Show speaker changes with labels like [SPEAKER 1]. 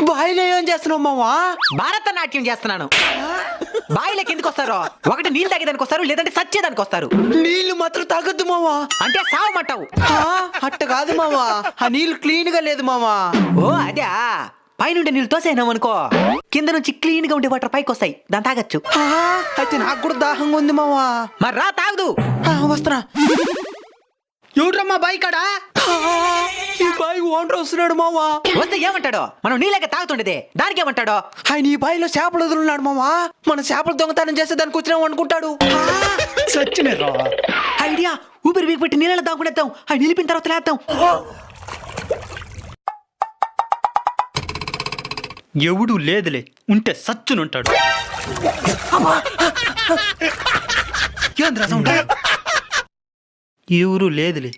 [SPEAKER 1] బాయిలో ఏం చేస్తున్నావు మావా?
[SPEAKER 2] భారతనాట్యం చేస్తున్నాను. బాయిలోకి ఎందుకు వస్తారో? ఒకటి నీళ్ళు తాగేదానికి వస్తారు, లేదంటే సచ్చేదానికి వస్తారు.
[SPEAKER 1] నీళ్లు మాత్రం తాగొద్దు మావా.
[SPEAKER 2] అంటే సావమంటావు?
[SPEAKER 1] అట్ట కాదు మావా, ఆ నీళ్లు క్లీన్ గా లేదు మావా.
[SPEAKER 2] ఓ అదే, పైనుండి నీళ్ళు తోసేనాం అనుకో, కింద నుంచి క్లీన్ గా ఉండే వాటర్ పైకి వస్తాయి, దాన్ని తాగొచ్చు.
[SPEAKER 1] అయితే నాకు కూడా దాహంగా ఉంది మావా.
[SPEAKER 2] మరి రా తాగదు.
[SPEAKER 1] వస్తున్నా.
[SPEAKER 2] ఎవడ్రమ్మా బాయి కాడా?
[SPEAKER 1] ఈ బాయి ఓనర్ వస్తున్నాడు మావా.
[SPEAKER 2] వస్తే ఏమంటాడో? మనం నీళ్ళక తాగుతుండేది, దానికి ఏమంటాడో?
[SPEAKER 1] ఆయన ఈ బాయిలో చేపలు వదులున్నాడు మావా. మన చేపలు దొంగతనం చేస్తే దానికి వచ్చినాం అనుకుంటాడు.
[SPEAKER 2] ఐడియా, ఊపిరి బిగి పెట్టి నీళ్ళలో దాగునేద్దాం, ఆయన నిలిపిన తర్వాత లేద్దాం.
[SPEAKER 3] ఎవడు లేదులే, ఉంటే సచ్చునుంటాడు. ఎవరు లేదులే,